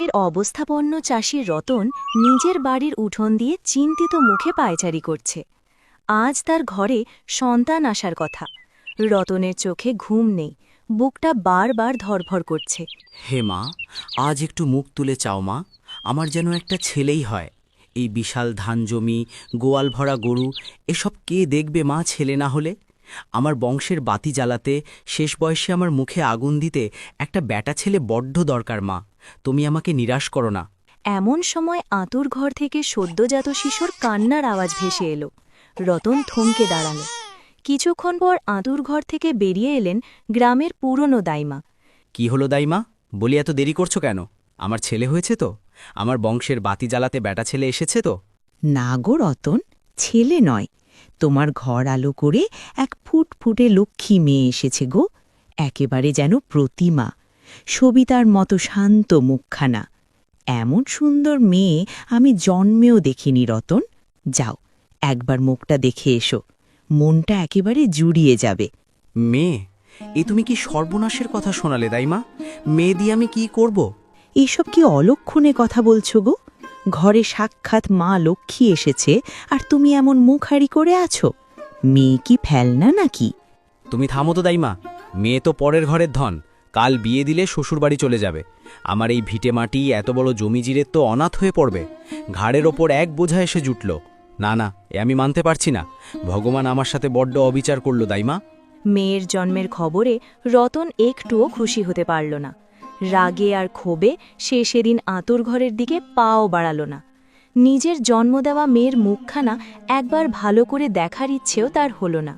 গ্রামের অবস্থাপন্ন চাষী রতন নিজের বাড়ির উঠোন দিয়ে চিন্তিত মুখে পায়চারি করছে। আজ তার ঘরে সন্তান আসার কথা। রতনের চোখে ঘুম নেই, বুকটা বারবার ধরফর করছে। হে মা, আজ একটু মুখ তুলে চাও মা, আমার যেন একটা ছেলেই হয়। এই বিশাল ধান জমি, গোয়াল ভরা গরু, এসব কে দেখবে মা ছেলে না হলে? আমার বংশের বাতি জ্বালাতে, শেষ বয়সে আমার মুখে আগুন দিতে একটা ব্যাটা ছেলে বড্ড দরকার মা। তুমি আমাকে নিরাশ করো না। এমন সময় আঁতুর ঘর থেকে সদ্যজাত শিশুর কান্নার আওয়াজ ভেসে এলো। রতন থমকে দাঁড়াল। কিছুক্ষণ পর আঁতুর ঘর থেকে বেরিয়ে এলেন গ্রামের পুরনো দাইমা। কি হলো দাইমা, বলি এত দেরি করছো কেন? আমার ছেলে হয়েছে তো? আমার বংশের বাতি জ্বালাতে ব্যাটা ছেলে এসেছে তো? না গো রতন, ছেলে নয়, তোমার ঘর আলো করে এক ফুটফুটে লক্ষ্মী মেয়ে এসেছে গো। একেবারে যেন প্রতিমা, সবিতার মতো শান্ত মুখখানা। এমন সুন্দর মেয়ে আমি জন্মেও দেখিনি রতন। যাও, একবার মুখটা দেখে এসো, মনটা একেবারে জুড়িয়ে যাবে। মেয়ে? এ তুমি কি সর্বনাশের কথা শোনালে দাইমা? মেয়ে দিয়ে আমি কি করব? এইসব কি অলক্ষণে কথা বলছো গো? ঘরে সাক্ষাৎ মা লক্ষ্মী এসেছে, আর তুমি এমন মুখারি করে আছো। মেয়ে কি ফেলনা নাকি? তুমি থামো তো দাইমা। মেয়ে তো পরের ঘরের ধন, কাল বিয়ে দিলে শ্বশুরবাড়ি চলে যাবে। আমার এই ভিটে মাটি, এত বড় জমিজিরের তো অনাথ হয়ে পড়বে। ঘাড়ের ওপর এক বোঝা এসে জুটল। না না, এ আমি মানতে পারছি না। ভগবান আমার সাথে বড্ড অবিচার করল দাইমা। মেয়ের জন্মের খবরে রতন একটুও খুশি হতে পারল না। রাগে আর ক্ষোভে সে সেদিন আঁতুর ঘরের দিকে পাও বাড়াল না। নিজের জন্ম দেওয়া মেয়ের মুখখানা একবার ভালো করে দেখার ইচ্ছেও তার হল না।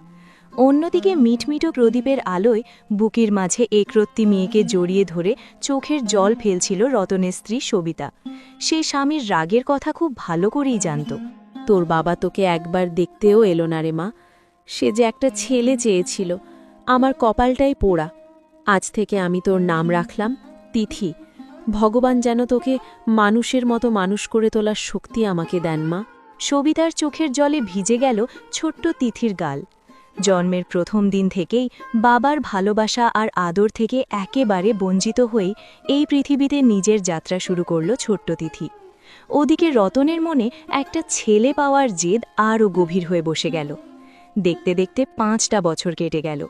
অন্যদিকে মিটমিটো প্রদীপের আলোয় বুকের মাঝে একরত্তি মেয়েকে জড়িয়ে ধরে চোখের জল ফেলছিল রতনের স্ত্রী সবিতা। সে স্বামীর রাগের কথা খুব ভালো করেই জানত। তোর বাবা তোকে একবার দেখতেও এলো না রে মা। সে যে একটা ছেলে চেয়েছিল, আমার কপালটাই পোড়া। আজ থেকে আমি তোর নাম রাখলাম তিথি। ভগবান যেন তোকে মানুষের মতো মানুষ করে তোলার শক্তি আমাকে দেন মা। সবিতার চোখের জলে ভিজে গেল ছোট্ট তিথির গাল। জন্মের প্রথম দিন থেকেই বাবার ভালোবাসা আর আদর থেকে একেবারে বঞ্চিত হয়ে এই পৃথিবীতে নিজের যাত্রা শুরু করল ছোট্ট তিথি। ওদিকে রতনের মনে একটা ছেলে পাওয়ার জেদ আরও গভীর হয়ে বসে গেল। দেখতে দেখতে 5টা বছর কেটে গেল।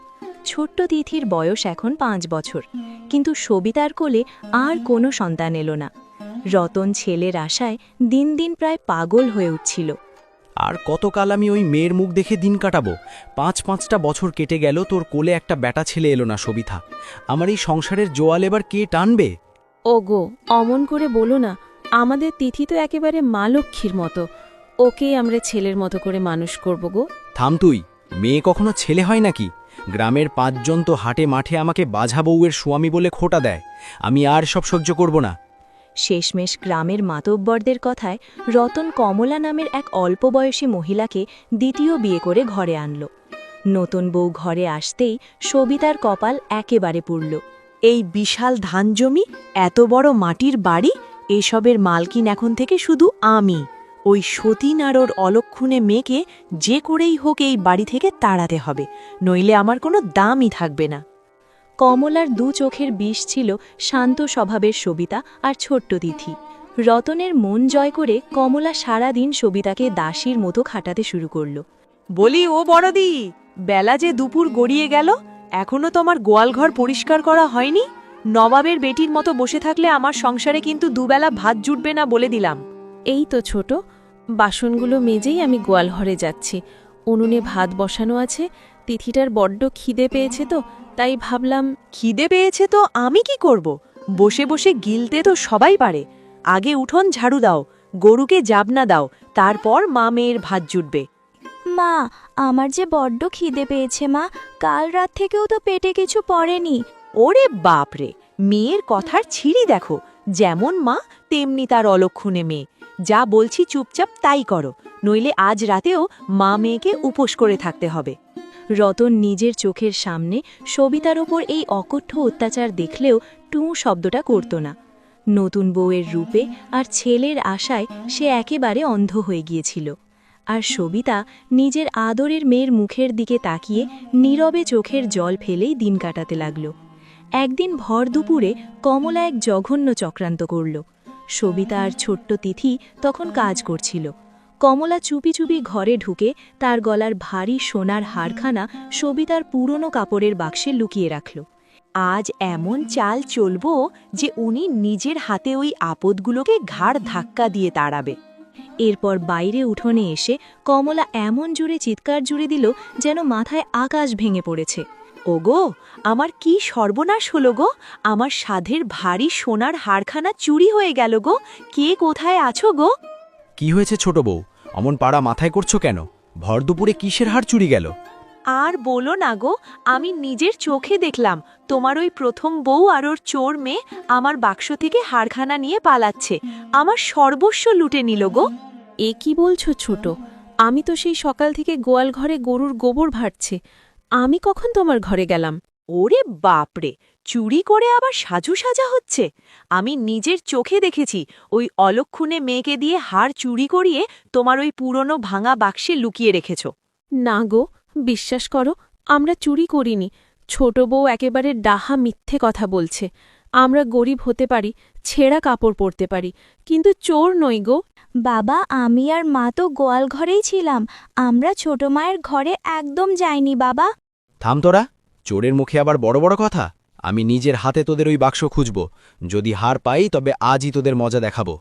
ছোট্ট তিথির বয়স এখন 5 বছর, কিন্তু সবিতার কোলে আর কোনো সন্তান এলো না। রতন ছেলের আশায় দিন দিন প্রায় পাগল হয়ে উঠছিল। আর কতকাল আমি ওই মেয়ের মুখ দেখে দিন কাটাবো? 5টা বছর কেটে গেল, তোর কোলে একটা ব্যাটা ছেলে এলো না সবিতা। আমার এই সংসারের জোয়াল এবার কে টানবে? ওগো, অমন করে বলো না। আমাদের তিথি তো একেবারে মা লক্ষ্মীর মতো। ওকেই আমরা ছেলের মতো করে মানুষ করব গো। থাম তুই। মেয়ে কখনো ছেলে হয় নাকি? গ্রামের 5 জন তো হাটে মাঠে আমাকে বাঝা বউয়ের স্বামী বলে খোটা দেয়। আমি আর সব সহ্য করব না। শেষমেশ গ্রামের মাতব্বরদের কথায় রতন কমলা নামের এক অল্প বয়সী মহিলাকে দ্বিতীয় বিয়ে করে ঘরে আনল। নতুন বউ ঘরে আসতেই সবিতার কপাল একেবারে পুড়ল। এই বিশাল ধান জমি, এত বড় মাটির বাড়ি, এসবের মালকিন এখন থেকে শুধু আমি। ওই সতীন আর ওর অলক্ষণে মেয়েকে যে করেই হোক এই বাড়ি থেকে তাড়াতে হবে, নইলে আমার কোনো দামই থাকবে না। কমলার 2 চোখের বিষ ছিল শান্ত স্বভাবের সবিতা আর ছোট্ট তিথি। রতনের মন জয় করে কমলা সারাদিন সবিতাকে দাসীর মতো খাটাতে শুরু করল। বলি ও বড়দি, বেলা যে দুপুর গড়িয়ে গেল, এখনো তোমার গোয়ালঘর পরিষ্কার করা হয়নি? নবাবের বেটির মতো বসে থাকলে আমার সংসারে কিন্তু দুবেলা ভাত জুটবে না বলে দিলাম। এই তো ছোট, বাসনগুলো মেজেই আমি গোয়ালঘরে যাচ্ছি। উনুনে ভাত বসানো আছে। তিথিটার বড্ড খিদে পেয়েছে তো, তাই ভাবলাম। খিদে পেয়েছে তো আমি কি করব? বসে বসে গিলতে তো সবাই পারে। আগে উঠোন ঝাড়ু দাও, গরুকে জাবনা দাও, তারপর মা মেয়ের ভাত জুটবে। মা, আমার যে বড্ড খিদে পেয়েছে মা, কাল রাত থেকেও তো পেটে কিছু পড়েনি। ওরে বাপরে, মেয়ের কথার ছিঁড়ি দেখো। যেমন মা তেমনি তার অলক্ষণে মেয়ে। যা বলছি চুপচাপ তাই করো, নইলে আজ রাতেও মা মেয়েকে উপোস করে থাকতে হবে। রতন নিজের চোখের সামনে সবিতার ওপর এই অকথ্য অত্যাচার দেখলেও টুঁ শব্দটা করত না। নতুন বউয়ের রূপে আর ছেলের আশায় সে একেবারে অন্ধ হয়ে গিয়েছিল। আর সবিতা নিজের আদরের মেয়ের মুখের দিকে তাকিয়ে নীরবে চোখের জল ফেলেই দিন কাটাতে লাগল। একদিন ভর দুপুরে কমলা এক জঘন্য চক্রান্ত করল। সবিতা আর ছোট্ট তিথি তখন কাজ করছিল। কমলা চুপি চুপি ঘরে ঢুকে তার গলার ভারী সোনার হারখানা সবিতার পুরনো কাপড়ের বাক্সে লুকিয়ে রাখল। আজ এমন চাল চলব যে উনি নিজের হাতে ওই আপদগুলোকে ঘাড় ধাক্কা দিয়ে তাড়াবে। এরপর বাইরে উঠোনে এসে কমলা এমন জোরে চিৎকার জুড়ে দিল যেন মাথায় আকাশ ভেঙে পড়েছে। ওগো, আমার কি সর্বনাশ হলো গো! আমার সাধের ভারী সোনার হারখানা চুরি হয়ে গেল গো! কে কোথায় আছো গো? কি হয়েছে ছোট বউ, অমন পাড়া মাথায় করছো কেন? ভর দুপুরে কিসের হার চুরি গেল? আর বলো না গো, আমি নিজের চোখে দেখলাম তোমার ওই প্রথম বউ আর ওর চোর মেয়ে আমার বাক্স থেকে হারখানা নিয়ে পালাচ্ছে। আমার সর্বস্ব লুটে নিল গো। এ কি বলছো ছোট? আমি তো সেই সকাল থেকে গোয়াল ঘরে গরুর গোবর ভাটছে। আমি কখন তোমার ঘরে গেলাম? ওরে বাপরে, চুরি করে আবার সাজু সাজা হচ্ছে! আমি নিজের চোখে দেখেছি ওই অলক্ষণে মেয়েকে দিয়ে হার চুরি করিয়ে তোমার ওই পুরনো ভাঙা বাক্সে লুকিয়ে রেখেছ। না গো, বিশ্বাস করো, আমরা চুরি করিনি। ছোট বউ একেবারে ডাহা মিথ্যে কথা বলছে। আমরা গরিব হতে পারি, ছেঁড়া কাপড় পরতে পারি, কিন্তু চোর নই গো। বাবা, আমি আর মা তো গোয়াল ঘরেই ছিলাম। আমরা ছোট মায়ের ঘরে একদম যাইনি বাবা। থাম তোরা, চোরের মুখে আবার বড় বড় কথা। আমি নিজের হাতে তোদের ওই বাক্স খুঁজব। যদি হার পাই তবে আজই তোদের মজা দেখাবো।